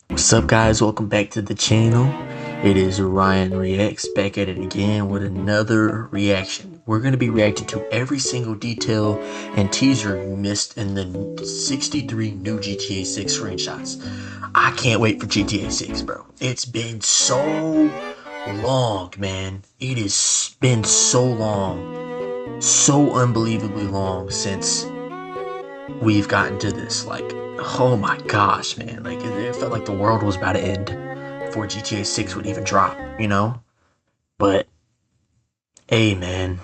What's up, guys? Welcome back to the channel. It is Ryan Reacts, back at it again with another reaction. We're going to be reacting to every single detail and teaser you missed in the 63 new GTA 6 screenshots. I can't wait for GTA 6, bro. It's been so long, man. It has been so long, so unbelievably long since we've gotten to this. Like, oh my gosh, man. Like, it felt like the world was about to end before GTA 6 would even drop, you know? But, hey, man.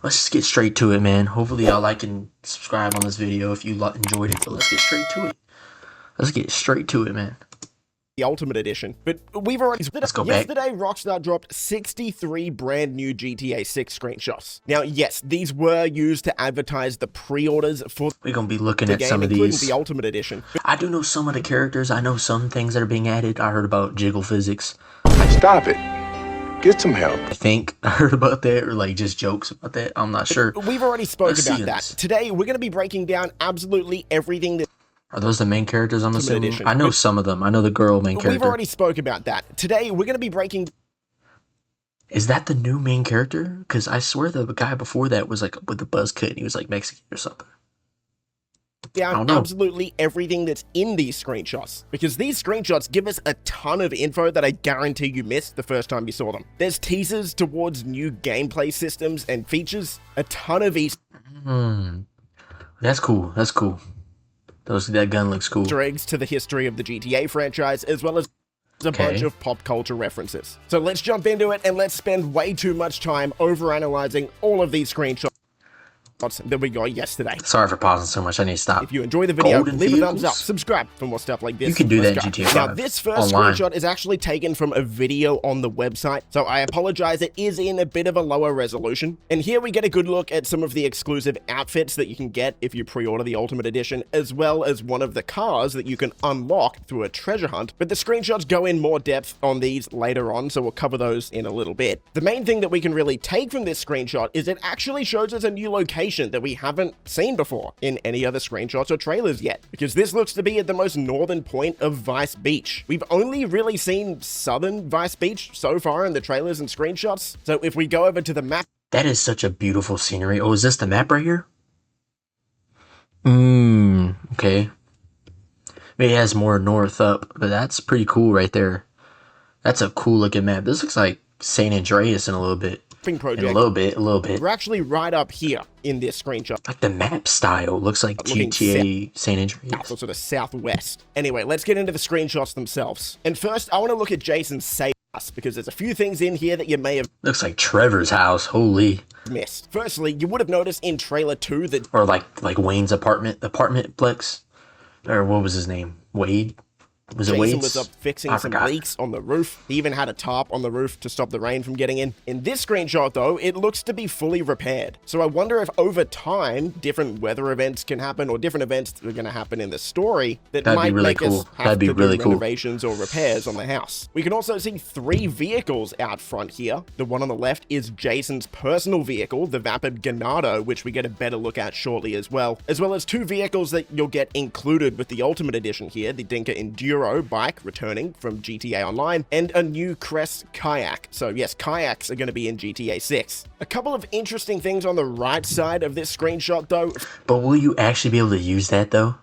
Let's just get straight to it, man. Hopefully y'all like and subscribe on this video if you enjoyed it. But let's get straight to it. Let's get straight to it, man. The Ultimate Edition, but we've already yesterday Rockstar dropped 63 brand new GTA 6 screenshots. Now, yes, these were used to advertise the pre-orders for we're gonna be looking at game, some of including these. The Ultimate Edition. I do know some of the characters. I know some things that are being added. I heard about jiggle physics. Stop it. Get some help. I think I heard about that, or like just jokes about that. I'm not sure. We've already spoke about that. Today, we're going to be breaking down absolutely everything that... Are those the main characters, I'm assuming? I know some of them. I know the girl main character. We've already spoke about that. Today, we're going to be breaking... Is that the new main character? Because I swear the guy before that was like with the buzz cut and he was like Mexican or something. Down absolutely everything that's in these screenshots, because these screenshots give us a ton of info that I guarantee you missed the first time you saw them. There's teasers towards new gameplay systems and features, a ton of Easter That's cool. That's cool. That gun looks cool. eggs to the history of the GTA franchise, as well as a bunch of pop culture references. So let's jump into it, and let's spend way too much time overanalyzing all of these screenshots that we got yesterday. Sorry for pausing so much. I need to stop. If you enjoy the video, leave a thumbs up, subscribe for more stuff like this. You can do that in GTA 5. Now, this first screenshot is actually taken from a video on the website, so I apologize. It is in a bit of a lower resolution. And here we get a good look at some of the exclusive outfits that you can get if you pre-order the Ultimate Edition, as well as one of the cars that you can unlock through a treasure hunt. But the screenshots go in more depth on these later on, so we'll cover those in a little bit. The main thing that we can really take from this screenshot is it actually shows us a new location that we haven't seen before in any other screenshots or trailers yet, because this looks to be at the most northern point of Vice Beach. We've only really seen southern Vice Beach so far in the trailers and screenshots, so if we go over to the map... That is such a beautiful scenery. Oh, is this the map right here? Okay. Maybe it has more north up, but that's pretty cool right there. That's a cool looking map. This looks like San Andreas in a little bit. Project. A little bit. We're actually right up here in this screenshot. Like the map style looks like GTA San Andreas. Or sort of southwest. Anyway, let's get into the screenshots themselves. And first, I want to look at Jason's safe house, because there's a few things in here that you may have... Looks like Trevor's house. Holy. Missed. Firstly, you would have noticed in trailer 2 that... Or like Wayne's apartment plex. Or what was his name? Wade? Was it Jason Wade's? was up fixing some leaks on the roof. He even had a tarp on the roof to stop the rain from getting in. In this screenshot, though, it looks to be fully repaired. So I wonder if over time, different weather events can happen, or different events that are going to happen in the story that might make us have to do renovations or repairs on the house. We can also see 3 vehicles out front here. The one on the left is Jason's personal vehicle, the Vapid Ganado, which we get a better look at shortly as well as 2 vehicles that you'll get included with the Ultimate Edition here, the Dinka Enduro bike returning from GTA Online, and a new Crest kayak. So yes, kayaks are going to be in GTA 6. A couple of interesting things on the right side of this screenshot though. But will you actually be able to use that though?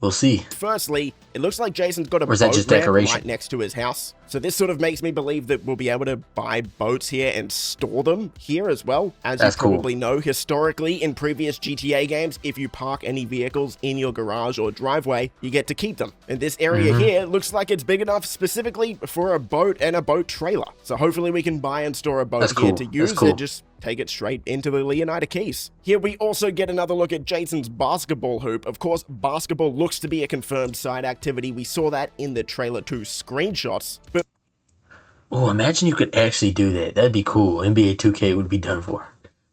We'll see. Firstly, it looks like Jason's got a boat ramp right next to his house. So this sort of makes me believe that we'll be able to buy boats here and store them here as well. As you probably know, historically in previous GTA games, if you park any vehicles in your garage or driveway, you get to keep them. And this area here looks like it's big enough specifically for a boat and a boat trailer. So hopefully we can buy and store a boat here to use and just take it straight into the Leonida Keys. Here we also get another look at Jason's basketball hoop. Of course, basketball looks to be a confirmed side activity. We saw that in the trailer 2 screenshots. But oh, imagine you could actually do that. That'd be cool. NBA 2K would be done for.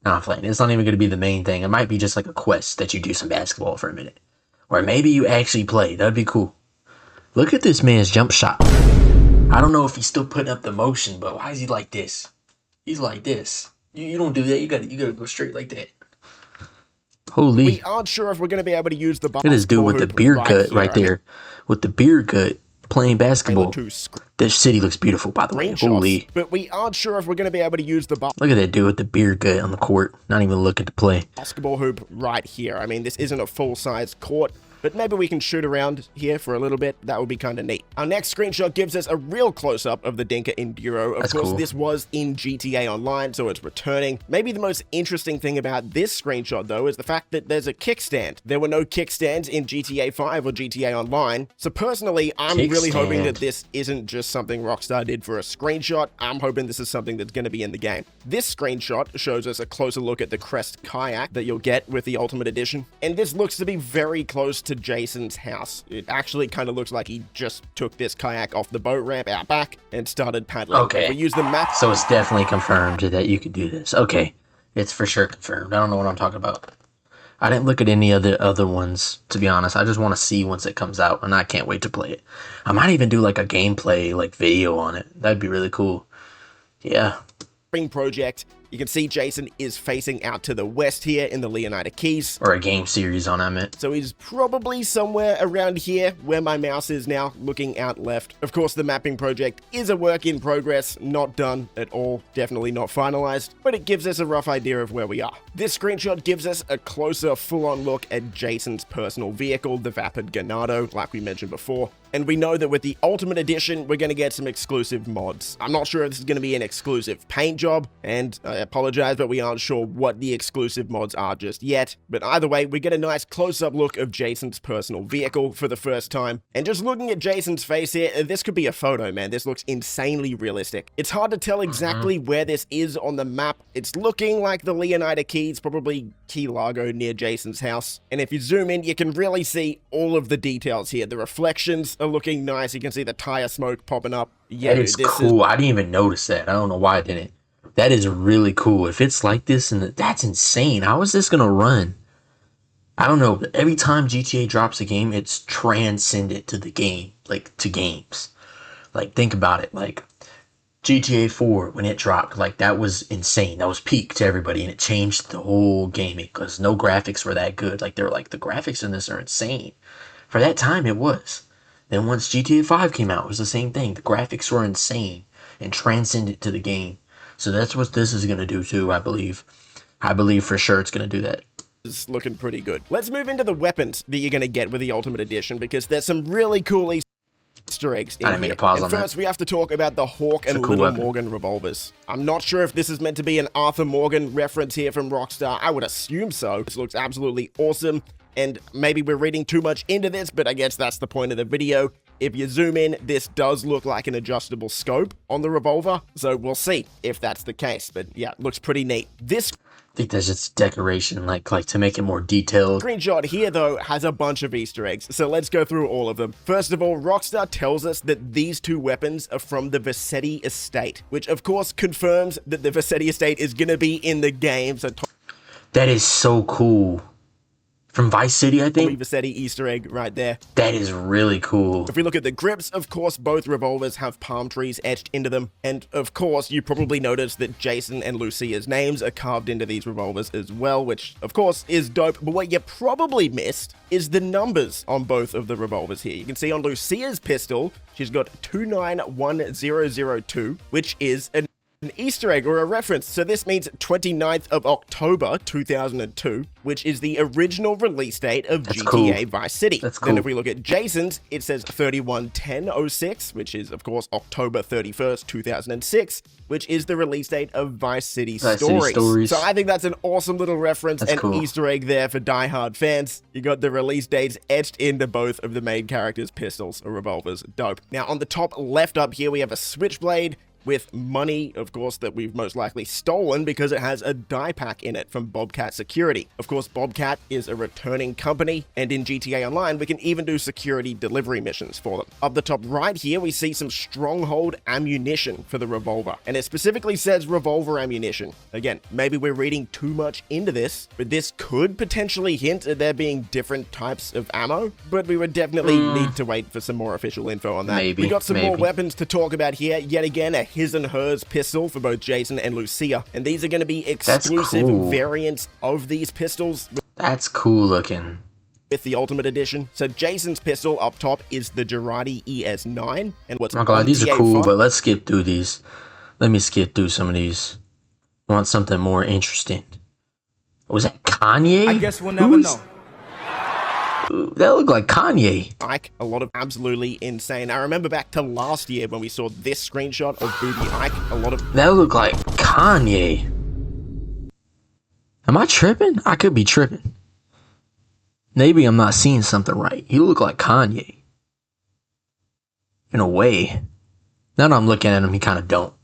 No, I'm playing. It's not even going to be the main thing. It might be just like a quest that you do some basketball for a minute. Or maybe you actually play. That'd be cool. Look at this man's jump shot. I don't know if he's still putting up the motion, but why is he like this? He's like this. You don't do that. You gotta go straight like that. Holy. We aren't sure if we're going to be able to use the Look at this dude with the beer gut right there. With the beer gut playing basketball. This city looks beautiful, by the way. Holy. But we aren't sure if we're going to be able to use the Look at that dude with the beer gut on the court. Not even looking to play. Basketball hoop right here. I mean, this isn't a full-size court, but maybe we can shoot around here for a little bit. That would be kind of neat. Our next screenshot gives us a real close-up of the Dinka Enduro. Of course, this was in GTA Online, so it's returning. Maybe the most interesting thing about this screenshot, though, is the fact that there's a kickstand. There were no kickstands in GTA 5 or GTA Online. So personally, I'm really hoping that this isn't just something Rockstar did for a screenshot. I'm hoping this is something that's going to be in the game. This screenshot shows us a closer look at the Crest kayak that you'll get with the Ultimate Edition. And this looks to be very close to Jason's house. It actually kind of looks like he just took this kayak off the boat ramp out back and started paddling. Okay. We use the map. So it's definitely confirmed that you could do this. Okay. It's for sure confirmed. I don't know what I'm talking about. I didn't look at any other ones, to be honest. I just want to see once it comes out, and I can't wait to play it. I might even do like a gameplay video on it. That'd be really cool. Yeah. Project. You can see Jason is facing out to the west here in the Leonida Keys. Or a game series on, I meant. So he's probably somewhere around here where my mouse is now, looking out left. Of course, the mapping project is a work in progress, not done at all, definitely not finalized, but it gives us a rough idea of where we are. This screenshot gives us a closer, full-on look at Jason's personal vehicle, the Vapid Ganado, like we mentioned before. And we know that with the Ultimate Edition, we're going to get some exclusive mods. I'm not sure if this is going to be an exclusive paint job, and I apologize, but we aren't sure what the exclusive mods are just yet. But either way, we get a nice close-up look of Jason's personal vehicle for the first time. And just looking at Jason's face here, this could be a photo, man. This looks insanely realistic. It's hard to tell exactly where this is on the map. It's looking like the Leonida Keys, probably Key Largo near Jason's house. And if you zoom in, you can really see all of the details here. The reflections are looking nice. You can see the tire smoke popping up. Yeah, that is cool. I didn't even notice that. I don't know why I didn't. That is really cool. If it's like this, and that's insane. How is this gonna run? I don't know. But every time GTA drops a game, it's transcended to the game, like to games. Like think about it. Like GTA 4 when it dropped, like that was insane. That was peak to everybody, and it changed the whole gaming because no graphics were that good. Like they were like the graphics in this are insane. For that time, it was. Then once GTA 5 came out, it was the same thing. The graphics were insane and transcended to the game. So that's what this is going to do too, I believe. I believe for sure it's going to do that. It's looking pretty good. Let's move into the weapons that you're going to get with the Ultimate Edition, because there's some really cool Easter eggs in I didn't mean to pause on that. First, we have to talk about the Hawk and Little Morgan revolvers. I'm not sure if this is meant to be an Arthur Morgan reference here from Rockstar. I would assume so. This looks absolutely awesome. And maybe we're reading too much into this, but I guess that's the point of the video. If you zoom in, this does look like an adjustable scope on the revolver, so we'll see if that's the case. But yeah, it looks pretty neat. This I think that's just decoration, like to make it more detailed. Screenshot here, though, has a bunch of Easter eggs, so let's go through all of them. First of all, Rockstar tells us that these two weapons are from the Vassetti estate, which of course confirms that the Vassetti estate is going to be in the game. So that is so cool. From Vice City, I think. Vassetti Easter egg right there. That is really cool. If we look at the grips, of course, both revolvers have palm trees etched into them. And of course, you probably noticed that Jason and Lucia's names are carved into these revolvers as well, which of course is dope. But what you probably missed is the numbers on both of the revolvers here. You can see on Lucia's pistol, she's got 291002, which is an Easter egg or a reference. So this means 29th of October 2002, which is the original release date of GTA Vice City. That's cool. Then if we look at Jason's, it says 311006, which is of course October 31st 2006, which is the release date of Vice City Stories. So I think that's an awesome little reference and Easter egg there for diehard fans. You got the release dates etched into both of the main characters' pistols or revolvers. Dope. Now on the top left up here, we have a switchblade with money, of course, that we've most likely stolen because it has a die pack in it from Bobcat Security. Of course, Bobcat is a returning company, and in GTA Online, we can even do security delivery missions for them. Up the top right here, we see some Stronghold ammunition for the revolver, and it specifically says revolver ammunition. Again, maybe we're reading too much into this, but this could potentially hint at there being different types of ammo, but we would definitely need to wait for some more official info on that. We got some more weapons to talk about here. Yet again, a his and hers pistol for both Jason and Lucia, and these are going to be exclusive variants of these pistols. That's cool looking. with the Ultimate Edition. So Jason's pistol up top is the Girardi ES9, and what's Oh my god, these are cool, TA5 but let's skip through these. Let me skip through some of these. I want something more interesting. Was that Kanye? I guess we'll never know. Ooh, that looked like Kanye. Ike, a lot of absolutely insane. I remember back to last year when we saw this screenshot of Booby Ike, a lot of That looked like Kanye. Am I tripping? I could be tripping. Maybe I'm not seeing something right. He looked like Kanye. In a way. Now that I'm looking at him, he kind of don't.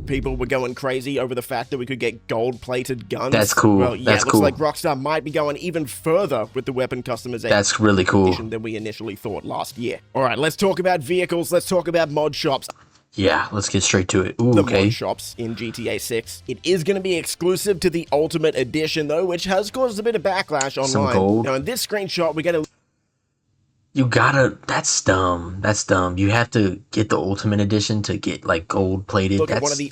people were going crazy over the fact that we could get gold-plated guns. That's cool. Well, yeah, That's looks cool. like Rockstar might be going even further with the weapon customization. That's really cool. Than we initially thought last year. All right, let's talk about vehicles. Let's talk about mod shops. Yeah, let's get straight to it. Ooh, The okay. mod shops in GTA 6. It is going to be exclusive to the Ultimate Edition, though, which has caused a bit of backlash online. Some gold. Now, in this screenshot, we get a You gotta. That's dumb. That's dumb. You have to get the Ultimate Edition to get like gold plated. look That's. at one of the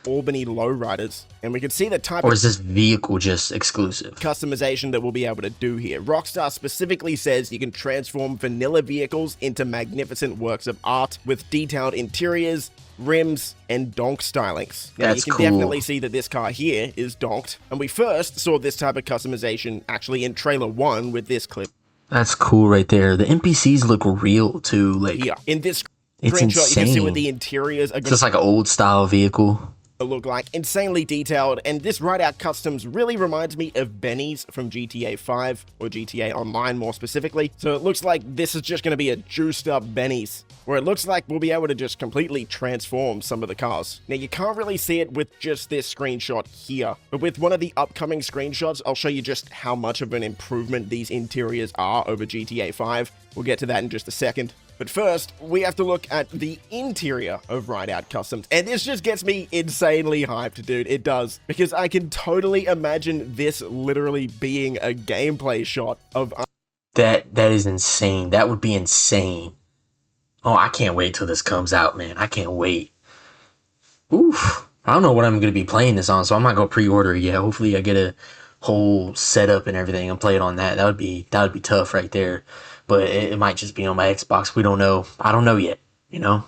Albany lowriders, and we can see the type Or of is this vehicle just exclusive? customization that we'll be able to do here. Rockstar specifically says you can transform vanilla vehicles into magnificent works of art with detailed interiors, rims, and donk stylings. Now, That's you can cool. definitely see that this car here is donked, and we first saw this type of customization actually in trailer 1 with this clip That's cool right there. The NPCs look real too. Like here. In this It's screenshot, you can see insane. what the interiors are it's going just like an old style vehicle. to look like. Insanely detailed, and this Rideout Customs really reminds me of Benny's from GTA 5, or GTA Online more specifically. So it looks like this is just going to be a juiced up Benny's, where it looks like we'll be able to just completely transform some of the cars. Now, you can't really see it with just this screenshot here, but with one of the upcoming screenshots, I'll show you just how much of an improvement these interiors are over GTA 5. We'll get to that in just a second. But first, we have to look at the interior of Rideout Customs. And this just gets me insanely hyped, dude. It does. Because I can totally imagine this literally being a gameplay shot of... That is insane. That would be insane. Oh, I can't wait till this comes out, man. I can't wait. Oof. I don't know what I'm gonna be playing this on, so I'm not gonna pre-order it yet. Hopefully I get a whole setup and everything and play it on that. That would be tough right there. But it might just be on my Xbox. We don't know. I don't know yet, you know?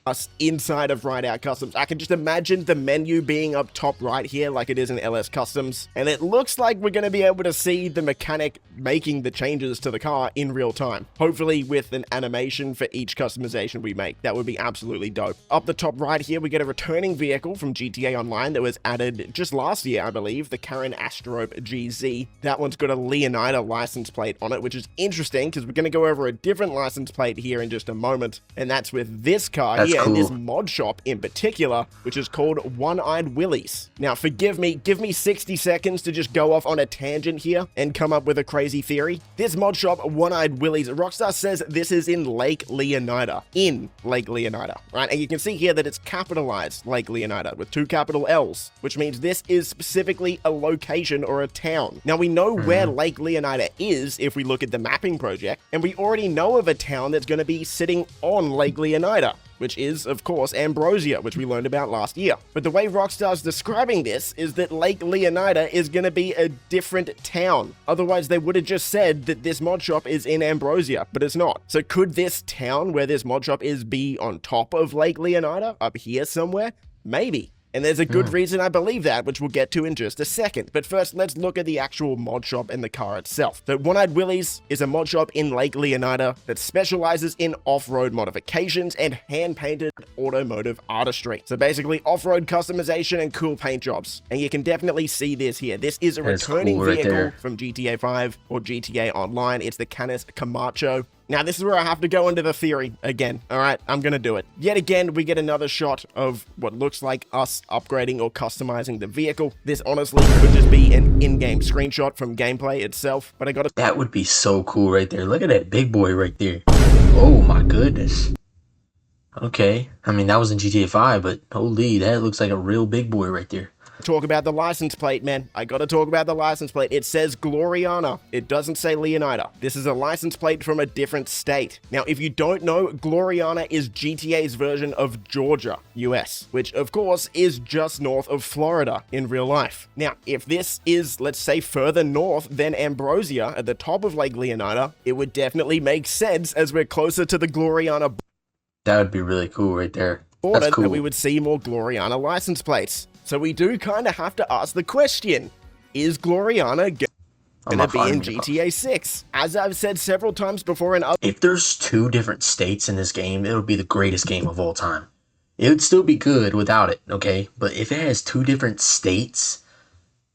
us inside of Rideout Customs. I can just imagine the menu being up top right here like it is in LS Customs, and it looks like we're going to be able to see the mechanic making the changes to the car in real time, hopefully with an animation for each customization we make. That would be absolutely dope. Up the top right here, we get a returning vehicle from GTA Online that was added just last year, I believe, the Karen Astrope GZ. That one's got a Leonida license plate on it, which is interesting because we're going to go over a different license plate here in just a moment, and that's with this car That's here, cool. and this mod shop in particular, which is called One-Eyed Willie's. Now, forgive me, give me 60 seconds to just go off on a tangent here and come up with a crazy theory. This mod shop, One-Eyed Willie's, Rockstar says this is in Lake Leonida. In Lake Leonida, right? And you can see here that it's capitalized Lake Leonida with 2 capital L's, which means this is specifically a location or a town. Now, we know where Lake Leonida is if we look at the mapping project, and we already know of a town that's going to be sitting on Lake Leonida, which is, of course, Ambrosia, which we learned about last year. But the way Rockstar's describing this is that Lake Leonida is going to be a different town. Otherwise, they would have just said that this mod shop is in Ambrosia, but it's not. So could this town where this mod shop is be on top of Lake Leonida, up here somewhere? Maybe. And there's a good reason I believe that, which we'll get to in just a second. But first, let's look at the actual mod shop and the car itself. The One-Eyed Willie's is a mod shop in Lake Leonida that specializes in off-road modifications and hand-painted automotive artistry. So basically, off-road customization and cool paint jobs. And you can definitely see this here. This is a That's returning cool right vehicle there. from GTA 5 or GTA Online. It's the Canis Camacho. Now, this is where I have to go into the theory again. All right, I'm going to do it. Yet again, we get another shot of what looks like us upgrading or customizing the vehicle. This honestly could just be an in-game screenshot from gameplay itself, but I got to... That would be so cool right there. Look at that big boy right there. Oh my goodness. Okay. I mean, that was in GTA 5, but holy, that looks like a real big boy right there. Talk about the license plate, man. I gotta talk about the license plate. It says Gloriana. It doesn't say Leonida. This is a license plate from a different state. Now, if you don't know, Gloriana is GTA's version of Georgia, US, which of course is just north of Florida in real life. Now, if this is, let's say, further north than Ambrosia at the top of Lake Leonida, it would definitely make sense as we're closer to the Gloriana That would be really cool right there. border That's cool. that we would see more Gloriana license plates. So we do kind of have to ask the question, is Gloriana going to be in GTA 6? As I've said several times before in other... If there's 2 different states in this game, it would be the greatest game of all time. It would still be good without it, okay? But if it has 2 different states,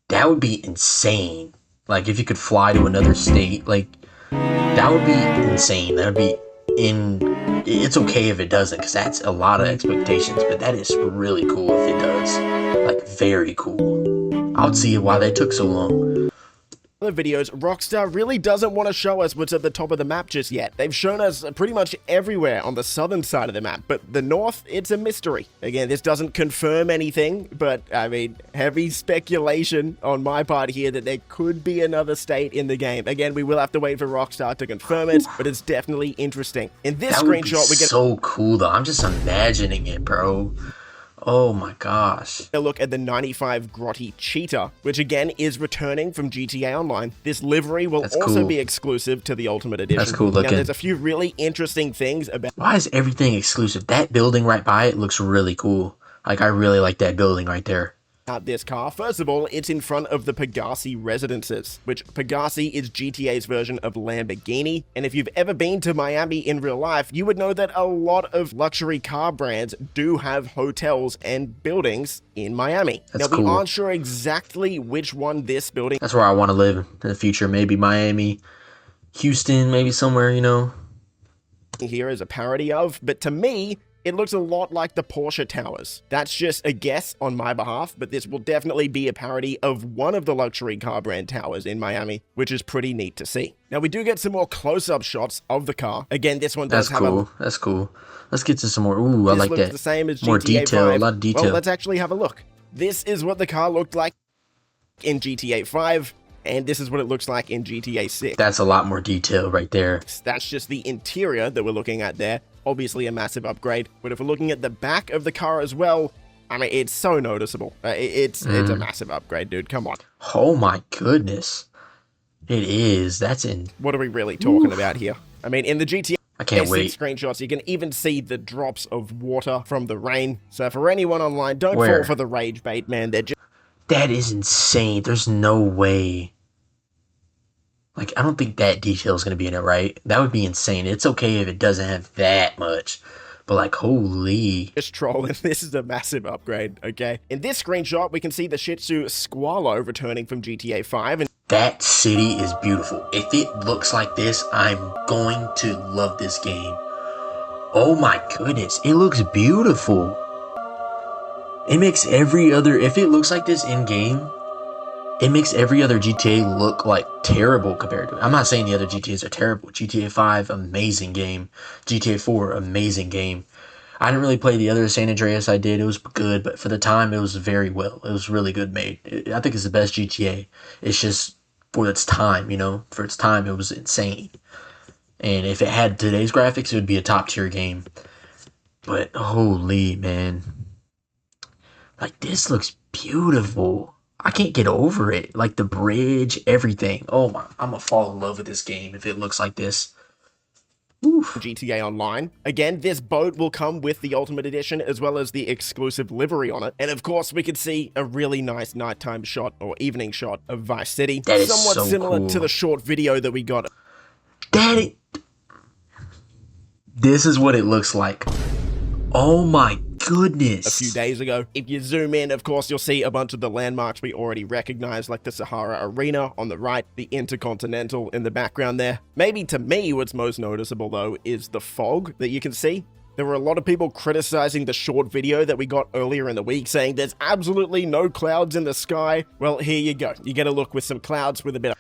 that would be insane. Like, if you could fly to another state, like, that would be insane. That would be it's okay if it doesn't, because that's a lot of expectations, but that is really cool if it does. Like, very cool. I would see why they took so long. videos, Rockstar really doesn't want to show us what's at the top of the map just yet. They've shown us pretty much everywhere on the southern side of the map, but the north, it's a mystery. Again, this doesn't confirm anything, but I mean, heavy speculation on my part here that there could be another state in the game. Again, we will have to wait for Rockstar to confirm it, but it's definitely interesting. In this screenshot, we get so cool though. I'm just imagining it, bro. Oh my gosh. A look at the 95 Grotty Cheetah, which again is returning from GTA Online. This livery will also be exclusive to the Ultimate Edition. That's cool looking. Now, there's a few really interesting things about... Why is everything exclusive? That building right by it looks really cool. Like, I really like that building right there. This car. First of all, it's in front of the Pegassi residences, which Pegassi is GTA's version of Lamborghini. And if you've ever been to Miami in real life, you would know that a lot of luxury car brands do have hotels and buildings in Miami. That's now, we cool. aren't sure exactly which one this building... That's where I want to live in the future. Maybe Miami, Houston, maybe somewhere, you know. Here is a parody of, but to me, it looks a lot like the Porsche Towers. That's just a guess on my behalf, but this will definitely be a parody of one of the luxury car brand towers in Miami, which is pretty neat to see. Now, we do get some more close-up shots of the car. Again, this one does have cool. That's cool. Let's get to some more. Ooh, I like that. The same as GTA more detail, 5. a lot of detail. Well, let's actually have a look. This is what the car looked like in GTA 5. And this is what it looks like in GTA 6. That's a lot more detail right there. That's just the interior that we're looking at there. Obviously a massive upgrade. But if we're looking at the back of the car as well, I mean, it's so noticeable. It's a massive upgrade, dude. Come on. Oh my goodness. It is. That's in... What are we really talking about here? I mean, in the GTA... I can't wait. Screenshots, you can even see the drops of water from the rain. So for anyone online, don't fall for the rage bait, man. They're just... That is insane. There's no way... Like, I don't think that detail is going to be in it, right? That would be insane. It's okay if it doesn't have that much. But, like, holy... Just trolling. This is a massive upgrade, okay? In this screenshot, we can see the Shih Tzu Squalo returning from GTA 5. And that city is beautiful. If it looks like this, I'm going to love this game. Oh my goodness. It looks beautiful. It makes every other... If it looks like this in-game... It makes every other GTA look like terrible compared to it. I'm not saying the other GTAs are terrible. GTA 5, amazing game. GTA 4, amazing game. I didn't really play the other San Andreas I did. It was good, but for the time, it was very well. It was really good made. I think it's the best GTA. It's just for its time, you know? For its time, it was insane. And if it had today's graphics, it would be a top tier game. But holy, man. Like, this looks beautiful. I can't get over it. Like, the bridge, everything. Oh my, I'm gonna fall in love with this game if it looks like this. Oof. GTA Online. Again, this boat will come with the Ultimate Edition as well as the exclusive livery on it. And of course, we could see a really nice nighttime shot or evening shot of Vice City. That is somewhat so similar cool. to the short video that we got. This is what it looks like. Oh my goodness. A few days ago. If you zoom in, of course, you'll see a bunch of the landmarks we already recognize, like the Sahara Arena on the right, the Intercontinental in the background there. Maybe to me, what's most noticeable, though, is the fog that you can see. There were a lot of people criticizing the short video that we got earlier in the week, saying there's absolutely no clouds in the sky. Well, here you go. You get a look with some clouds with a bit of...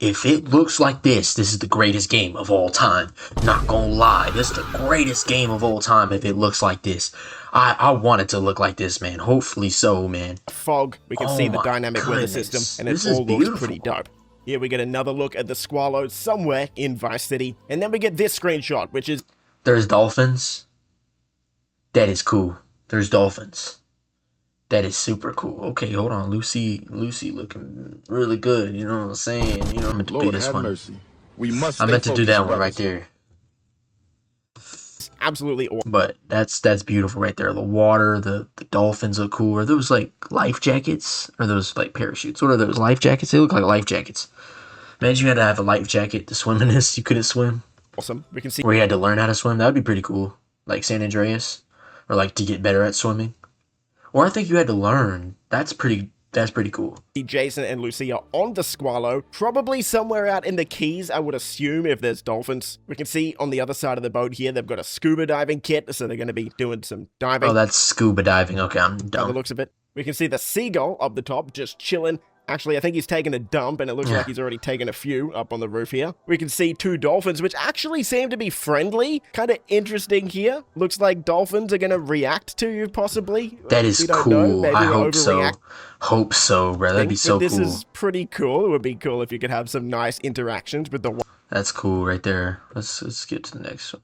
if it looks like this is the greatest game of all time. Not gonna lie, this is the greatest game of all time if it looks like this. I want it to look like this, man. Hopefully so, man. Fog, we can see the dynamic weather system, and it all looks pretty dope. Here we get another look at the Squallow somewhere in Vice City, and then we get this screenshot, which is... There's dolphins. That is cool. There's dolphins. That is super cool. Okay, hold on. Lucy looking really good. You know what I'm saying? You know, I'm meant to do this one. Mercy. We must I meant to do that one right there. Absolutely awesome. But that's beautiful right there. The water, the dolphins look cool. Are those like life jackets? Or those like parachutes? What are those, life jackets? They look like life jackets. Imagine you had to have a life jacket to swim in this. You couldn't swim. Awesome. We can see where you had to learn how to swim. That would be pretty cool. Like San Andreas. Or like to get better at swimming. Or I think you had to learn. That's pretty cool. Jason and Lucia on the Squallow, probably somewhere out in the Keys, I would assume, if there's dolphins. We can see on the other side of the boat here, they've got a scuba diving kit, so they're going to be doing some diving. Oh, that's scuba diving. Okay, I'm By dumb. the looks of it. We can see the seagull up the top, just chilling. Actually, I think he's taking a dump, and it looks like he's already taken a few up on the roof here. We can see two dolphins, which actually seem to be friendly. Kind of interesting here. Looks like dolphins are going to react to you, possibly. That is cool. I hope so. Hope so, bro. That'd be so cool. This is pretty cool. It would be cool if you could have some nice interactions with the... That's cool right there. Let's get to the next one.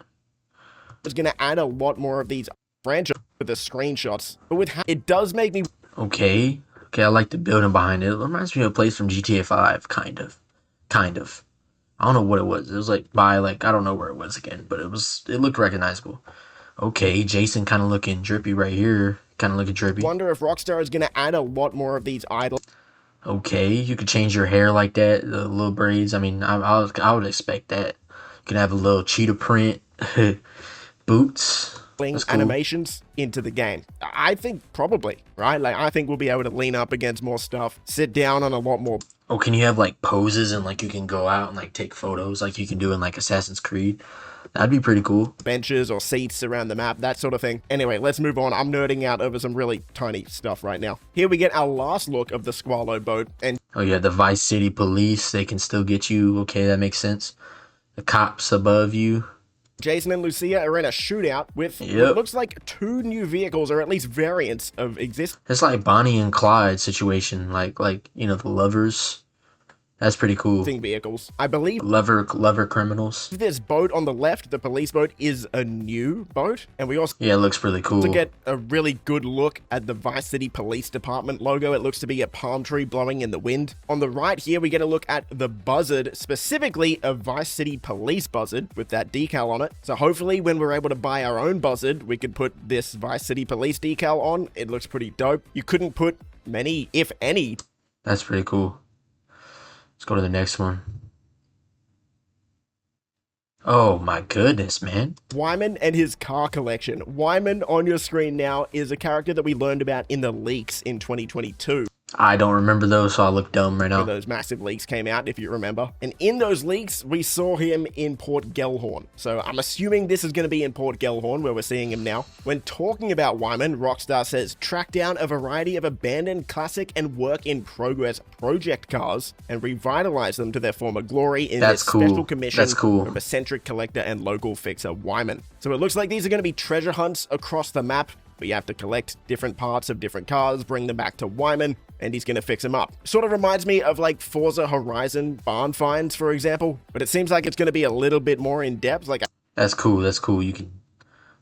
It's going to add a lot more of these franchises with the screenshots, but with it does make me... Okay, I like the building behind it. It reminds me of a place from GTA 5, kind of. I don't know what it was. It was like by like, I don't know where it was again, but it looked recognizable. Okay, Jason kind of looking drippy right here. Kind of looking drippy. Wonder if Rockstar is going to add a lot more of these idols. Okay, you could change your hair like that, the little braids. I mean, I would expect that. You can have a little cheetah print, boots. Cool. Animations into the game. I think probably, right? Like, I think we'll be able to lean up against more stuff, sit down on a lot more. Oh, can you have like poses and like you can go out and like take photos like you can do in like Assassin's Creed? That'd be pretty cool. Benches or seats around the map, that sort of thing. Anyway, let's move on. I'm nerding out over some really tiny stuff right now. Here we get our last look of the Squallow boat. And oh yeah, the Vice City police, they can still get you. Okay, that makes sense. The cops above you. Jason and Lucia are in a shootout with what looks like two new vehicles, or at least variants of existing. It's like Bonnie and Clyde situation, like you know, the lovers. That's pretty cool. Vehicles. I believe lover criminals. This boat on the left, the police boat, is a new boat, and we also it looks really cool. To get a really good look at the Vice City Police Department logo, it looks to be a palm tree blowing in the wind. On the right here, we get a look at the buzzard, specifically a Vice City Police buzzard with that decal on it. So hopefully, when we're able to buy our own buzzard, we could put this Vice City Police decal on. It looks pretty dope. You couldn't put many, if any. That's pretty cool. Let's go to the next one. Oh my goodness, man. Wyman and his car collection. Wyman on your screen now is a character that we learned about in the leaks in 2022. I don't remember those, so I look dumb right now. Those massive leaks came out, if you remember. And in those leaks, we saw him in Port Gellhorn. So I'm assuming this is going to be in Port Gellhorn, where we're seeing him now. When talking about Wyman, Rockstar says, track down a variety of abandoned, classic, and work-in-progress project cars and revitalize them to their former glory in this special commission from eccentric collector and local fixer Wyman. So it looks like these are going to be treasure hunts across the map. But you have to collect different parts of different cars, bring them back to Wyman, and he's going to fix them up. Sort of reminds me of like Forza Horizon barn finds, for example, but it seems like it's going to be a little bit more in depth. Like, that's cool. You can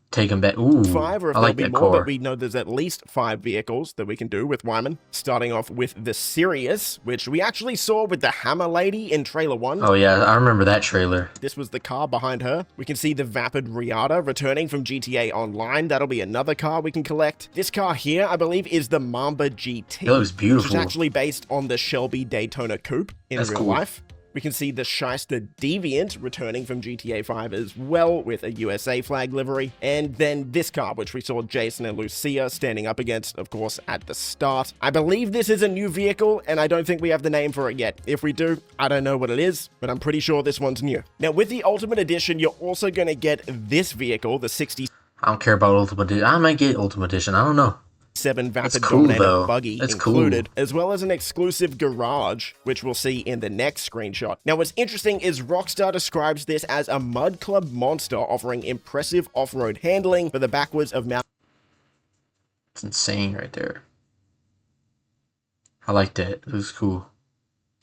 take them back. Ooh, 5, or if there'll be more, but we know there's at least 5 vehicles that we can do with Wyman. Starting off with the Sirius, which we actually saw with the Hammer Lady in trailer 1. Oh yeah, I remember that trailer. This was the car behind her. We can see the Vapid Riata returning from GTA Online. That'll be another car we can collect. This car here, I believe, is the Mamba GT. It looks beautiful. Which is actually based on the Shelby Daytona Coupe in real life. We can see the Shyster Deviant returning from GTA 5 as well with a USA flag livery. And then this car, which we saw Jason and Lucia standing up against, of course, at the start. I believe this is a new vehicle, and I don't think we have the name for it yet. If we do, I don't know what it is, but I'm pretty sure this one's new. Now, with the Ultimate Edition, you're also going to get this vehicle, the 60... I don't care about Ultimate Edition. I might get Ultimate Edition. I don't know. 7 Vapid cool, Dominator though. buggy That's included, cool. as well as an exclusive garage, which we'll see in the next screenshot. Now, what's interesting is Rockstar describes this as a Mud Club monster offering impressive off-road handling for the backwards of Mount. It's insane right there. I like that. It looks cool.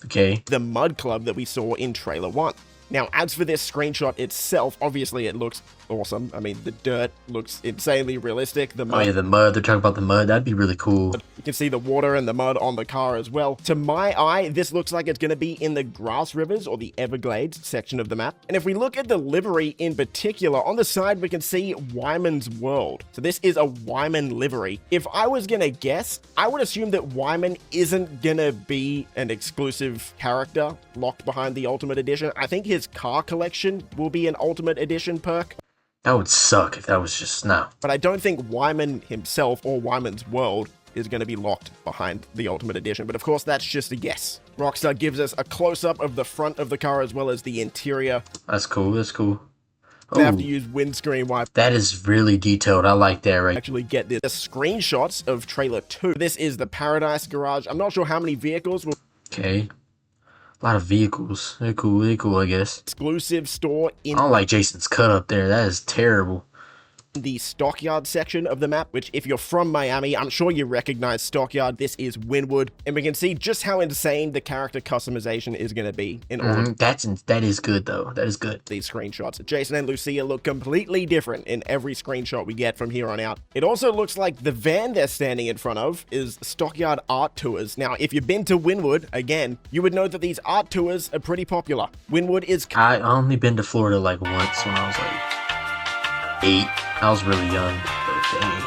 Okay. The Mud Club that we saw in Trailer 1. Now, as for this screenshot itself, obviously it looks awesome. I mean, the dirt looks insanely realistic. The mud, Oh yeah, the mud. They're talking about the mud. That'd be really cool. you can see the water and the mud on the car as well. To my eye, this looks like it's going to be in the Grass Rivers or the Everglades section of the map. And if we look at the livery in particular, on the side we can see Wyman's World. So this is a Wyman livery. If I was going to guess, I would assume that Wyman isn't going to be an exclusive character locked behind the Ultimate Edition. I think his car collection will be an Ultimate Edition perk. That would suck if that was just no. But I don't think Wyman himself or Wyman's World is going to be locked behind the Ultimate Edition. But of course, that's just a guess. Rockstar gives us a close-up of the front of the car as well as the interior. That's cool. That's cool. They have to Oh, use windscreen wipers. that is really detailed. I like that right. Actually get this. The screenshots of trailer 2. This is the Paradise Garage. I'm not sure how many vehicles will Okay. A lot of vehicles. They're cool. They're cool, I guess. exclusive store in I don't like Jason's cut up there. That is terrible. the Stockyard section of the map, which if you're from Miami, I'm sure you recognize Stockyard. This is Wynwood, and we can see just how insane the character customization is going to be in all of That is good though. That is good. these screenshots. Jason and Lucia look completely different in every screenshot we get from here on out. It also looks like the van they're standing in front of is Stockyard Art Tours. Now, if you've been to Wynwood, again, you would know that these art tours are pretty popular. Wynwood is I only been to Florida like once when I was like 8. I was really young, but dang,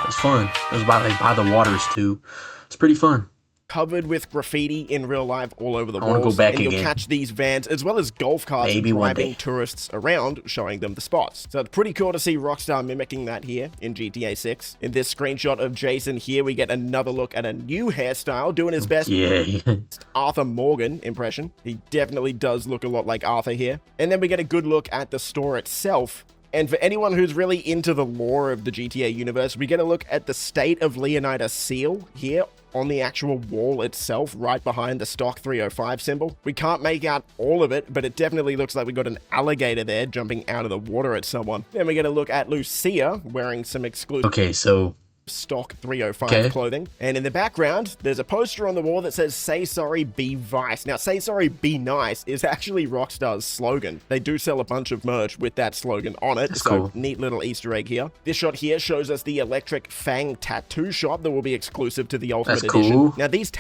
it was fun. It was by the waters too. It's pretty fun. covered with graffiti in real life all over the I wanna walls. go back and you'll again. catch these vans as well as golf carts Maybe one driving day. tourists around, showing them the spots. So it's pretty cool to see Rockstar mimicking that here in GTA 6. In this screenshot of Jason here, we get another look at a new hairstyle, doing his best Yeah. Arthur Morgan impression. He definitely does look a lot like Arthur here. And then we get a good look at the store itself. And for anyone who's really into the lore of the GTA universe, we get a look at the State of Leonidas seal here on the actual wall itself, right behind the stock 305 symbol. We can't make out all of it, but it definitely looks like we got an alligator there jumping out of the water at someone. Then we get a look at Lucia wearing some exclusive Okay, so stock 305 Okay. clothing. And in the background, there's a poster on the wall that says, "Say sorry, be vice." Now, "Say sorry, be nice" is actually Rockstar's slogan. They do sell a bunch of merch with that slogan on it. That's So cool. neat little Easter egg here. This shot here shows us the Electric Fang tattoo shop that will be exclusive to the Ultimate That's Edition. cool. Now, these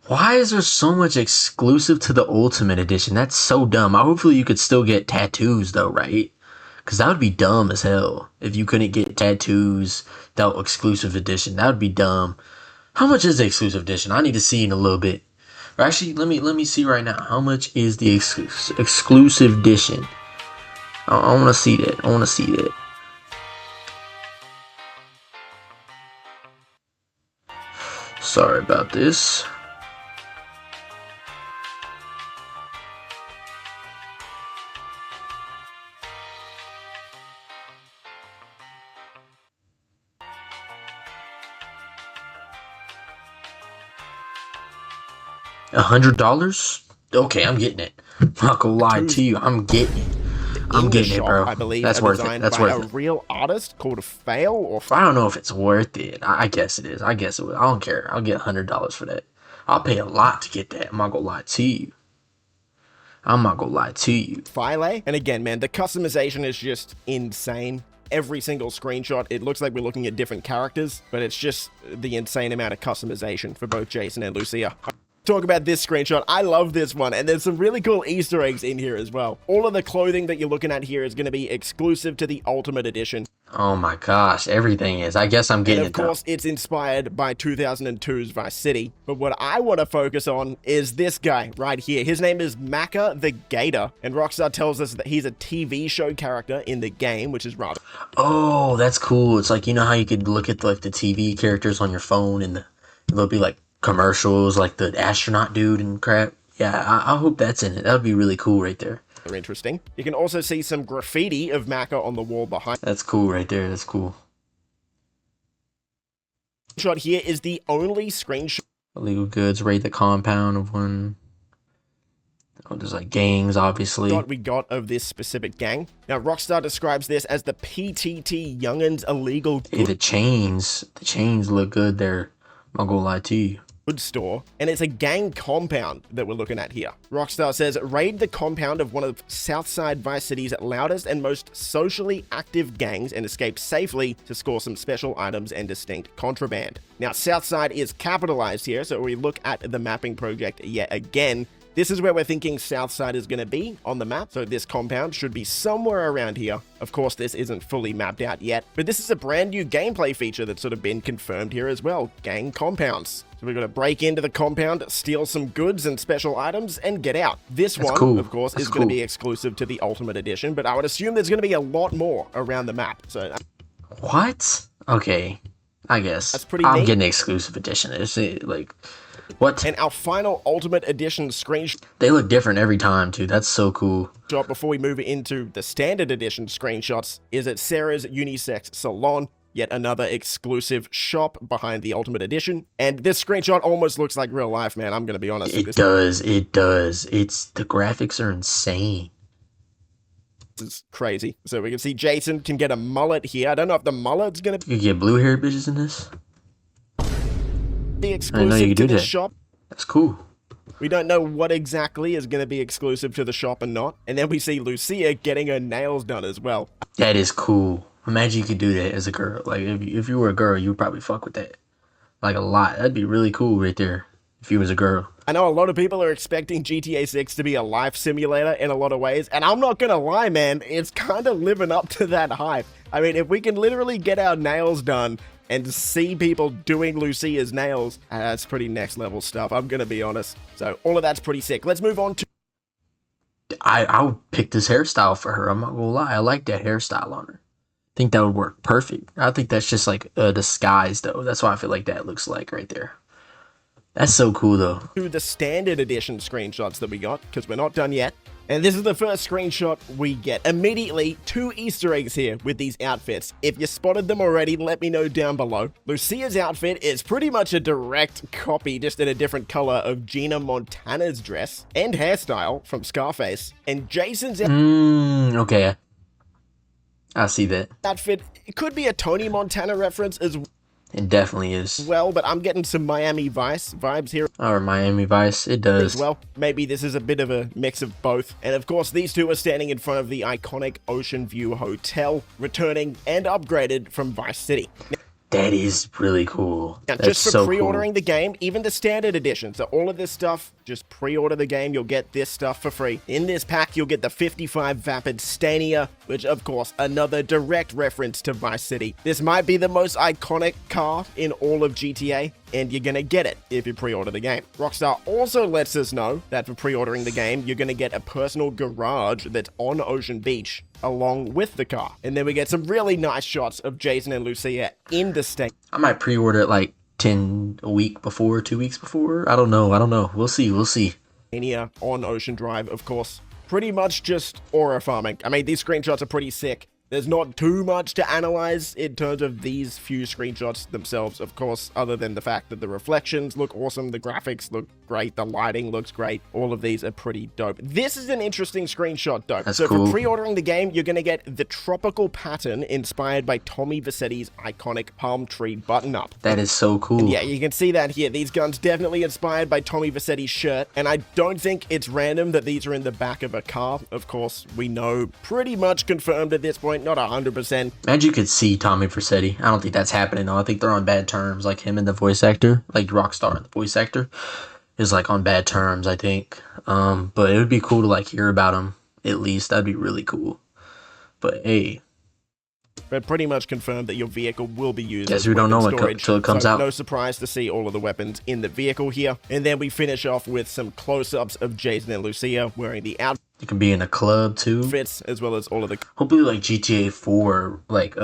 why is there so much exclusive to the Ultimate Edition? That's so dumb. Hopefully you could still get tattoos though, right? Because that would be dumb as hell if you couldn't get tattoos without exclusive edition. That would be dumb. How much is the exclusive edition? I need to see in a little bit. Or actually, let me see right now. How much is the exclusive edition? I want to see that. I want to see that. Sorry about this. $100? Okay, I'm getting it. I'm not gonna lie to you. I'm getting it. I'm in the getting it, shop, bro. I believe, That's are worth it. designed That's by worth a it. real artist called Fail or I don't know if it's worth it. I guess it is. I guess it will. I don't care. I'll get $100 for that. I'll pay a lot to get that. I'm not gonna lie to you. I'm not gonna lie to you. File. And again, man, the customization is just insane. Every single screenshot, it looks like we're looking at different characters, but it's just the insane amount of customization for both Jason and Lucia. Talk about this screenshot. I love this one, and there's some really cool Easter eggs in here as well. All of the clothing that you're looking at here is going to be exclusive to the Ultimate Edition. Oh my gosh, everything is. I guess I'm getting And of it though. course, it's inspired by 2002's Vice City. But what I want to focus on is this guy right here. His name is Macca the Gator, and Rockstar tells us that he's a TV show character in the game, which is rather Oh, that's cool. It's like, you know how you could look at like the TV characters on your phone and there'll be like commercials, like the astronaut dude and crap. Yeah, I hope that's in it. That would be really cool right there. interesting. You can also see some graffiti of Macca on the wall behind. That's cool right there. That's cool. Shot here is the only screenshot Illegal goods raid the compound of one. Oh, there's like gangs, obviously. we got of this specific gang. Now, Rockstar describes this as the PTT Young'uns Illegal Hey, the chains look good there. I'm not gonna lie to you. Goods store, and it's a gang compound that we're looking at here. Rockstar says, raid the compound of one of Southside Vice City's loudest and most socially active gangs and escape safely to score some special items and distinct contraband. Now, Southside is capitalized here, so we look at the mapping project yet again. This is where we're thinking Southside is going to be on the map, so this compound should be somewhere around here. Of course, this isn't fully mapped out yet, but this is a brand new gameplay feature that's sort of been confirmed here as well, gang compounds. So we're going to break into the compound, steal some goods and special items, and get out. This one, cool. of course, That's is going to cool. be exclusive to the Ultimate Edition, but I would assume there's going to be a lot more around the map. So What? Okay, I guess. That's pretty I'm neat. getting exclusive edition. Is it like what? and our final Ultimate Edition screenshot They look different every time too. That's so cool. before we move into the Standard Edition screenshots is at Sarah's Unisex Salon. Yet another exclusive shop behind the Ultimate Edition. And this screenshot almost looks like real life, man. I'm going to be honest. It does. It does. It's the graphics are insane. This is crazy. So we can see Jason can get a mullet here. I don't know if the mullet's going to You could get blue haired bitches in this. be you exclusive could to do this that. shop. That's cool. We don't know what exactly is going to be exclusive to the shop and not. And then we see Lucia getting her nails done as well. That is cool. Imagine you could do that as a girl. Like if you were a girl, you would probably fuck with that. Like a lot. That'd be really cool right there. If you was a girl. I know a lot of people are expecting GTA 6 to be a life simulator in a lot of ways, and I'm not gonna lie, man, it's kind of living up to that hype. I mean, if we can literally get our nails done and see people doing Lucia's nails, that's pretty next level stuff, I'm gonna be honest. So all of that's pretty sick. Let's move on to I would pick this hairstyle for her. I'm not gonna lie. I like that hairstyle on her. I think that would work perfect. I think that's just like a disguise though. That's why I feel like that looks like right there. That's so cool though. the Standard Edition screenshots that we got, because we're not done yet. And this is the first screenshot we get. Immediately, 2 Easter eggs here with these outfits. If you spotted them already, let me know down below. Lucia's outfit is pretty much a direct copy, just in a different color, of Gina Montana's dress and hairstyle from Scarface. And Jason's Okay. I see that. outfit, it could be a Tony Montana reference as It definitely is. well, but I'm getting some Miami Vice vibes here Or Miami Vice. It does. as well. Maybe this is a bit of a mix of both. And of course, these two are standing in front of the iconic Ocean View Hotel, returning and upgraded from Vice City. That is really cool. Now, That's just for so pre-ordering the game, even the Standard Edition, so all of this stuff, just pre-order the game, you'll get this stuff for free. In this pack, you'll get the 55 Vapid Stania, which, of course, another direct reference to Vice City. This might be the most iconic car in all of GTA, and you're gonna get it if you pre-order the game. Rockstar also lets us know that for pre-ordering the game, you're gonna get a personal garage that's on Ocean Beach, along with the car. And then we get some really nice shots of Jason and Lucia in the state. I might pre-order it like 10 a week before, 2 weeks before. I don't know. We'll see. Mania on Ocean Drive, of course. Pretty much just aura farming. I mean, these screenshots are pretty sick. There's not too much to analyze in terms of these few screenshots themselves, of course, other than the fact that the reflections look awesome, the graphics look great, the lighting looks great. All of these are pretty dope. This is an interesting screenshot, though. That's so cool. for pre-ordering the game, you're going to get the tropical pattern inspired by Tommy Vercetti's iconic palm tree button-up. That is so cool. Yeah, you can see that here. These guns definitely inspired by Tommy Vercetti's shirt, and I don't think it's random that these are in the back of a car. Of course, we know pretty much confirmed at this point, not 100%. Imagine you could see Tommy Vercetti. I don't think that's happening though. I think they're on bad terms, like him and the voice actor, like Rockstar and the voice actor is like on bad terms, I think. But it would be cool to like hear about him at least. That'd be really cool. But hey, But pretty much confirmed that your vehicle will be used Guess as we don't know weapon it storage, till it comes so out. no surprise to see all of the weapons in the vehicle here. And then we finish off with some close-ups of Jason and Lucia wearing the you can be in a club too. outfits, as well as all of the Hopefully like GTA 4, like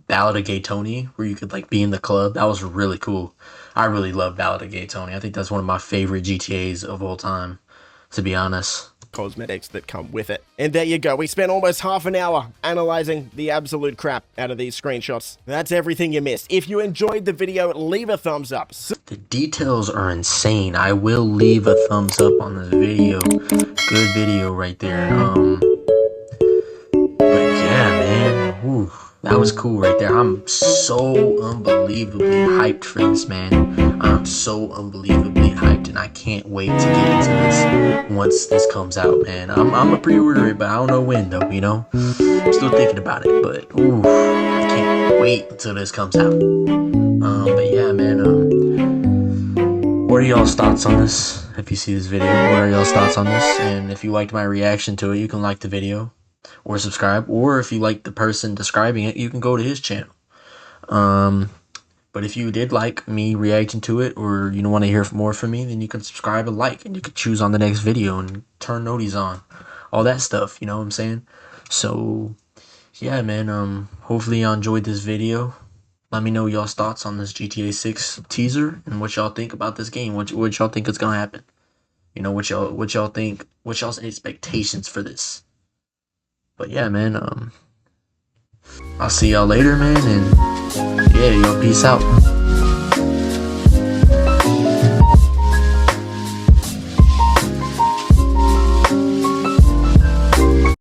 Ballad of Gay Tony, where you could like be in the club. That was really cool. I really love Ballad of Gay Tony. I think that's one of my favorite GTAs of all time, to be honest. cosmetics that come with it. And there you go, we spent almost half an hour analyzing the absolute crap out of these screenshots. That's everything you missed. If you enjoyed the video, leave a thumbs up. The details are insane. I will leave a thumbs up on this video. Good video right there. But yeah, man. Whew, that was cool right there. I'm so unbelievably hyped for this, man. I'm so unbelievably hyped, and I can't wait to get into this once this comes out, man. I'm gonna pre-order it, but I don't know when though, you know? I'm still thinking about it, but ooh, I can't wait until this comes out. But yeah, man, what are y'all's thoughts on this? If you see this video, what are y'all's thoughts on this? And if you liked my reaction to it, you can like the video or subscribe, or if you like the person describing it, you can go to his channel. But if you did like me reacting to it, or you don't want to hear more from me, then you can subscribe and like, and you can choose on the next video and turn noties on, all that stuff, you know what I'm saying? So yeah, man, hopefully y'all enjoyed this video. Let me know y'all's thoughts on this GTA 6 teaser and what y'all think about this game. What y'all think is gonna happen? You know, what y'all think? What y'all's expectations for this? But yeah, man, I'll see y'all later, man, and yeah, yo, peace out.